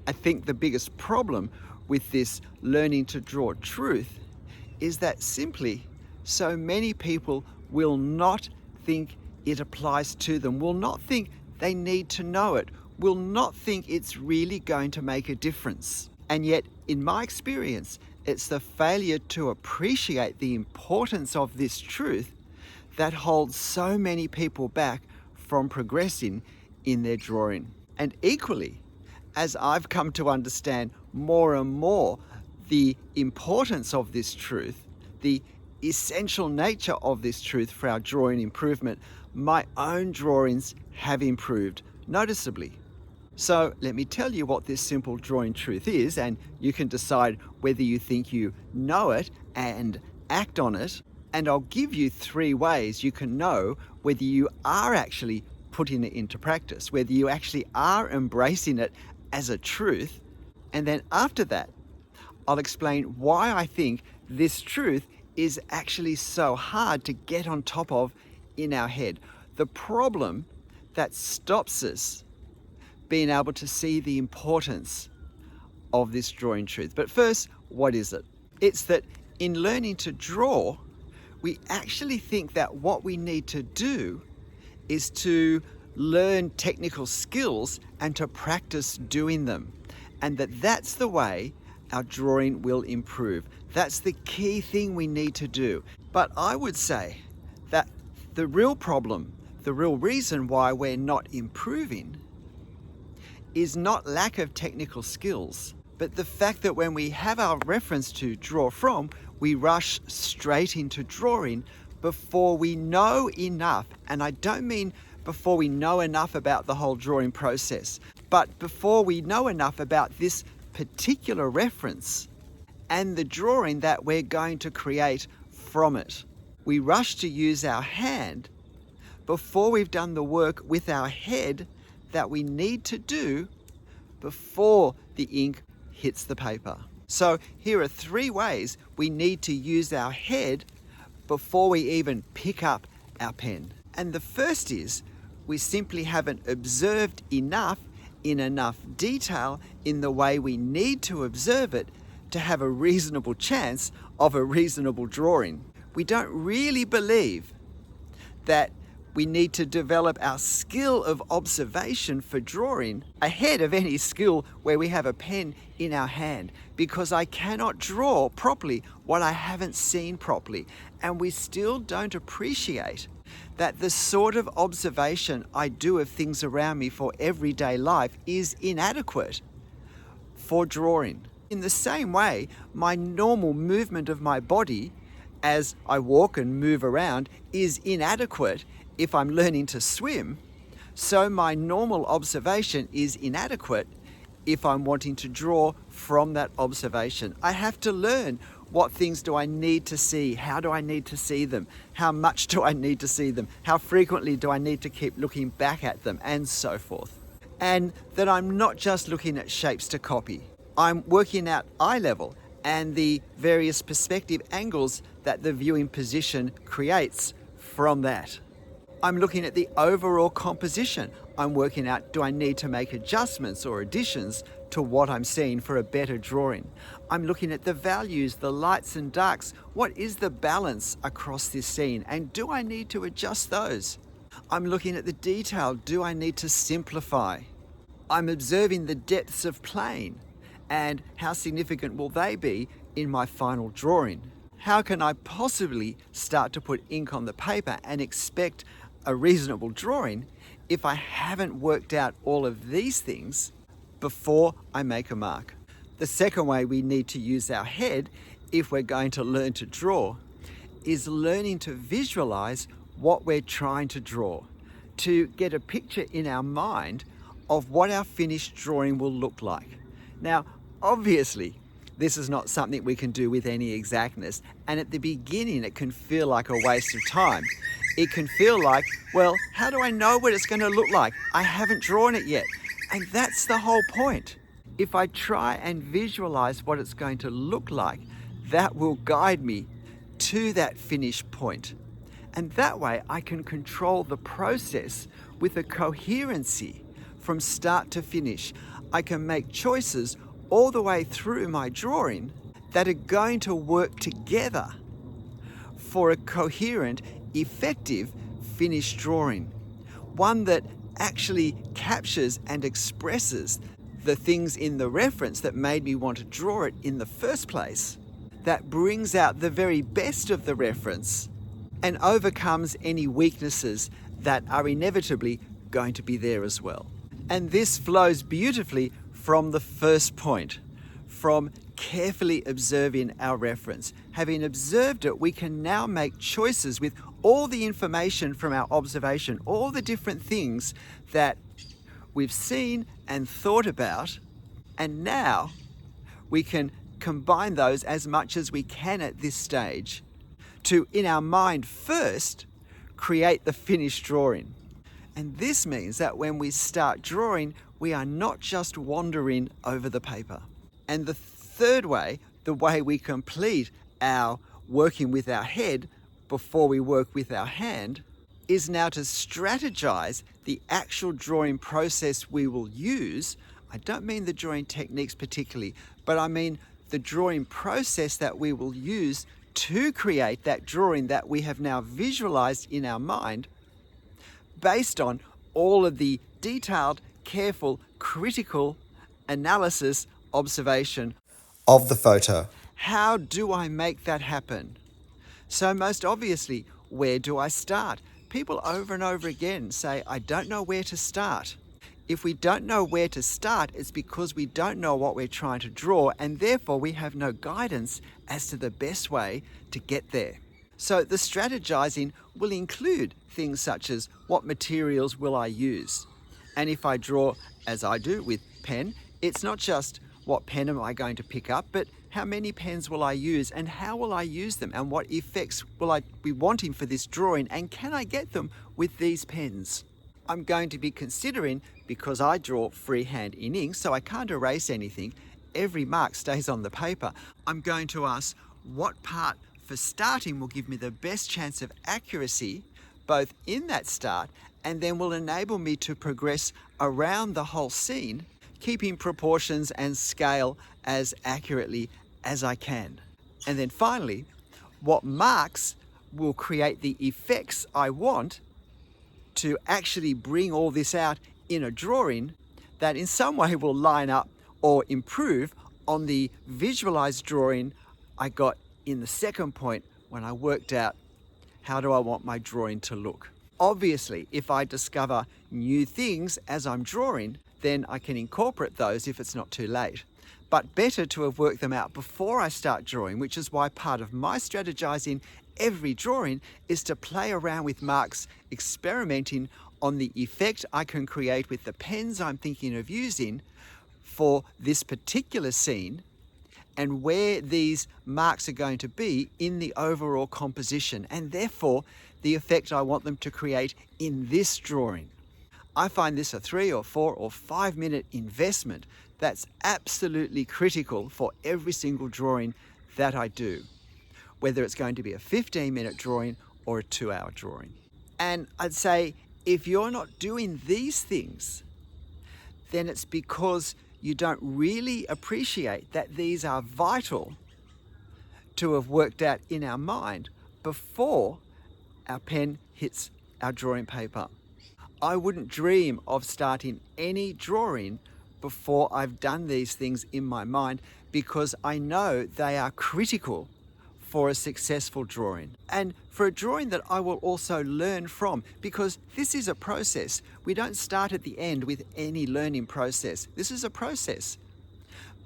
I think the biggest problem with this learning to draw truth is that simply so many people will not think it applies to them, will not think they need to know it, will not think it's really going to make a difference. And yet, in my experience, it's the failure to appreciate the importance of this truth that holds so many people back from progressing in their drawing. And equally, as I've come to understand more and more the importance of this truth, the essential nature of this truth for our drawing improvement, my own drawings have improved noticeably. So let me tell you what this simple drawing truth is, and you can decide whether you think you know it and act on it. And I'll give you 3 ways you can know whether you are actually putting it into practice, whether you actually are embracing it as a truth. And then after that, I'll explain why I think this truth is actually so hard to get on top of in our head. The problem that stops us being able to see the importance of this drawing truth. But first, what is it? It's that in learning to draw, we actually think that what we need to do is to learn technical skills and to practice doing them. And that's the way our drawing will improve. That's the key thing we need to do. But I would say that the real problem, the real reason why we're not improving is not lack of technical skills, but the fact that when we have our reference to draw from, we rush straight into drawing before we know enough. And I don't mean before we know enough about the whole drawing process, but before we know enough about this particular reference and the drawing that we're going to create from it. We rush to use our hand before we've done the work with our head that we need to do before the ink hits the paper. So here are 3 ways we need to use our head before we even pick up our pen. And the first is we simply haven't observed enough in enough detail in the way we need to observe it to have a reasonable chance of a reasonable drawing. We don't really believe that we need to develop our skill of observation for drawing ahead of any skill where we have a pen in our hand, because I cannot draw properly what I haven't seen properly. And we still don't appreciate that the sort of observation I do of things around me for everyday life is inadequate for drawing. In the same way, my normal movement of my body as I walk and move around is inadequate if I'm learning to swim, so my normal observation is inadequate if I'm wanting to draw from that observation. I have to learn what things do I need to see, how do I need to see them, how much do I need to see them, how frequently do I need to keep looking back at them, and so forth. And that I'm not just looking at shapes to copy. I'm working out eye level and the various perspective angles that the viewing position creates from that. I'm looking at the overall composition. I'm working out, do I need to make adjustments or additions to what I'm seeing for a better drawing? I'm looking at the values, the lights and darks. What is the balance across this scene? And do I need to adjust those? I'm looking at the detail. Do I need to simplify? I'm observing the depths of plane and how significant will they be in my final drawing? How can I possibly start to put ink on the paper and expect a reasonable drawing if I haven't worked out all of these things before I make a mark? The second way we need to use our head if we're going to learn to draw is learning to visualize what we're trying to draw, to get a picture in our mind of what our finished drawing will look like. Now, obviously, this is not something we can do with any exactness, and at the beginning it can feel like a waste of time. It can feel like, well, how do I know what it's going to look like? I haven't drawn it yet. And that's the whole point. If I try and visualize what it's going to look like, that will guide me to that finished point. And that way I can control the process with a coherency from start to finish. I can make choices all the way through my drawing that are going to work together for a coherent, effective, finished drawing. One that actually captures and expresses the things in the reference that made me want to draw it in the first place, that brings out the very best of the reference and overcomes any weaknesses that are inevitably going to be there as well. And this flows beautifully from the first point, from carefully observing our reference. Having observed it, we can now make choices with all the information from our observation, all the different things that we've seen and thought about, and now we can combine those as much as we can at this stage to, in our mind first, create the finished drawing. And this means that when we start drawing, we are not just wandering over the paper. And the third way, the way we complete our working with our head before we work with our hand, is now to strategize the actual drawing process we will use. I don't mean the drawing techniques particularly, but I mean the drawing process that we will use to create that drawing that we have now visualized in our mind, based on all of the detailed, careful, critical analysis, observation of the photo. How do I make that happen? So most obviously, where do I start? People over and over again say, I don't know where to start. If we don't know where to start, it's because we don't know what we're trying to draw, and therefore we have no guidance as to the best way to get there. So the strategizing will include things such as, what materials will I use? And if I draw, as I do with pen, it's not just what pen am I going to pick up, but how many pens will I use and how will I use them, and what effects will I be wanting for this drawing, and can I get them with these pens? I'm going to be considering, because I draw freehand in ink, so I can't erase anything, every mark stays on the paper. I'm going to ask what part for starting will give me the best chance of accuracy, both in that start and then will enable me to progress around the whole scene, keeping proportions and scale as accurately as I can. And then finally, what marks will create the effects I want to actually bring all this out in a drawing that in some way will line up or improve on the visualized drawing I got in the second point when I worked out how do I want my drawing to look. Obviously, if I discover new things as I'm drawing, then I can incorporate those if it's not too late. But better to have worked them out before I start drawing, which is why part of my strategizing every drawing is to play around with marks, experimenting on the effect I can create with the pens I'm thinking of using for this particular scene, and where these marks are going to be in the overall composition, and therefore the effect I want them to create in this drawing. I find this a 3 or 4 or 5 minute investment that's absolutely critical for every single drawing that I do, whether it's going to be a 15-minute drawing or a 2-hour drawing. And I'd say if you're not doing these things, then it's because you don't really appreciate that these are vital to have worked out in our mind before our pen hits our drawing paper. I wouldn't dream of starting any drawing before I've done these things in my mind, because I know they are critical for a successful drawing, and for a drawing that I will also learn from, because this is a process. We don't start at the end with any learning process. This is a process.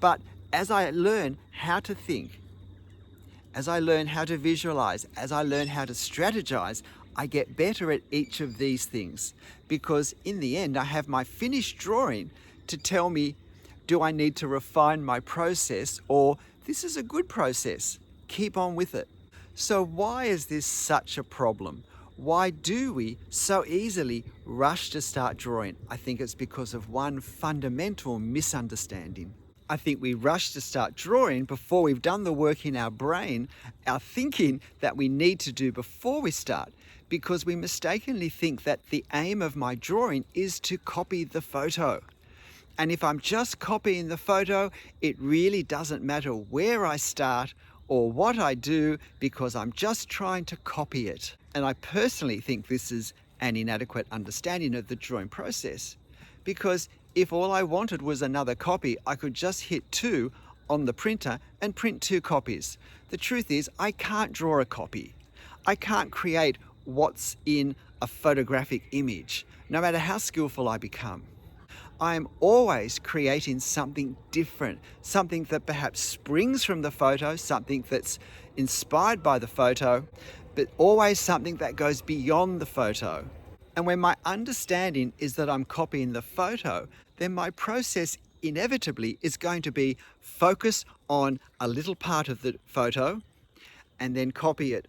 But as I learn how to think, as I learn how to visualize, as I learn how to strategize, I get better at each of these things, because in the end I have my finished drawing to tell me, do I need to refine my process, or this is a good process, keep on with it. So why is this such a problem? Why do we so easily rush to start drawing? I think it's because of one fundamental misunderstanding. I think we rush to start drawing before we've done the work in our brain, our thinking that we need to do before we start, because we mistakenly think that the aim of my drawing is to copy the photo. And if I'm just copying the photo, it really doesn't matter where I start or what I do because I'm just trying to copy it. And I personally think this is an inadequate understanding of the drawing process, because if all I wanted was another copy, I could just hit 2 on the printer and print 2 copies. The truth is, I can't draw a copy. I can't create what's in a photographic image, no matter how skillful I become. I am always creating something different, something that perhaps springs from the photo, something that's inspired by the photo, but always something that goes beyond the photo. And when my understanding is that I'm copying the photo, then my process inevitably is going to be focus on a little part of the photo and then copy it.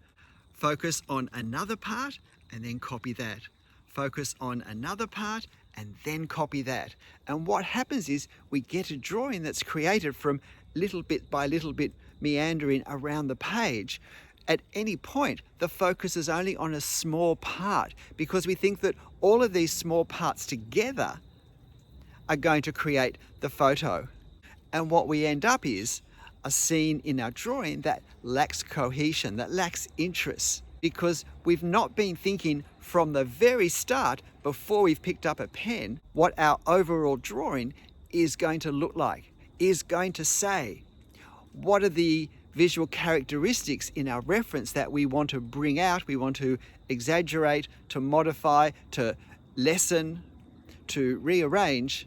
Focus on another part and then copy that. Focus on another part and then copy that. And what happens is we get a drawing that's created from little bit by little bit meandering around the page. At any point, the focus is only on a small part because we think that all of these small parts together are going to create the photo. And what we end up is a scene in our drawing that lacks cohesion, that lacks interest, because we've not been thinking from the very start, before we've picked up a pen, what our overall drawing is going to look like, is going to say. What are the visual characteristics in our reference that we want to bring out, we want to exaggerate, to modify, to lessen, to rearrange,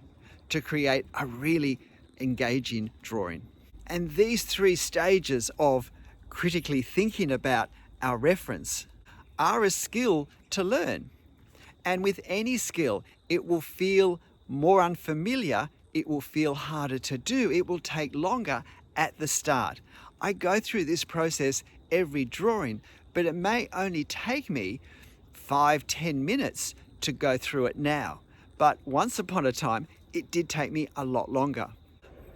to create a really engaging drawing. And these 3 stages of critically thinking about our reference are a skill to learn. And with any skill, it will feel more unfamiliar, it will feel harder to do, it will take longer at the start. I go through this process every drawing, but it may only take me 5-10 minutes to go through it now. But once upon a time, it did take me a lot longer.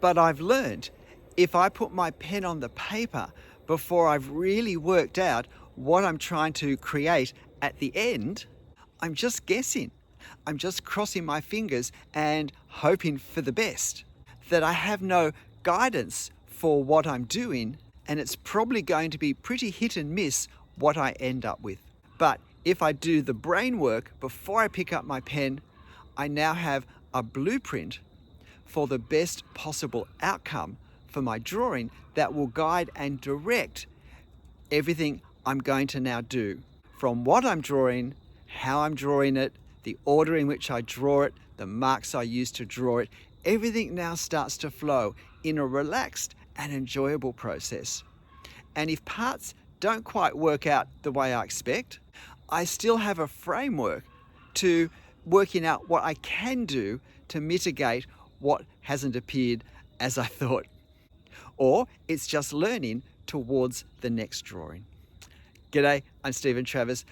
But I've learned, if I put my pen on the paper before I've really worked out what I'm trying to create at the end, I'm just guessing. I'm just crossing my fingers and hoping for the best. That I have no guidance for what I'm doing, and it's probably going to be pretty hit and miss what I end up with. But if I do the brain work before I pick up my pen, I now have a blueprint for the best possible outcome for my drawing that will guide and direct everything I'm going to now do. From what I'm drawing, how I'm drawing it, the order in which I draw it, the marks I use to draw it, everything now starts to flow in a relaxed and enjoyable process. And if parts don't quite work out the way I expect, I still have a framework to working out what I can do to mitigate what hasn't appeared as I thought. Or it's just learning towards the next drawing. G'day, I'm Stephen Travers.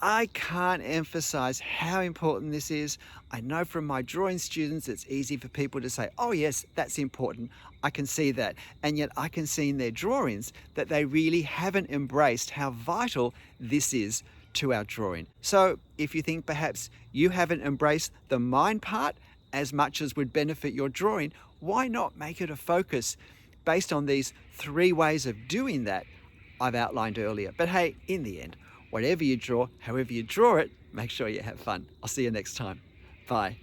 I can't emphasize how important this is. I know from my drawing students, it's easy for people to say, oh yes, that's important. I can see that. And yet I can see in their drawings that they really haven't embraced how vital this is to our drawing. So if you think perhaps you haven't embraced the mind part as much as would benefit your drawing, why not make it a focus based on these 3 ways of doing that I've outlined earlier? But hey, in the end, whatever you draw, however you draw it, make sure you have fun. I'll see you next time. Bye.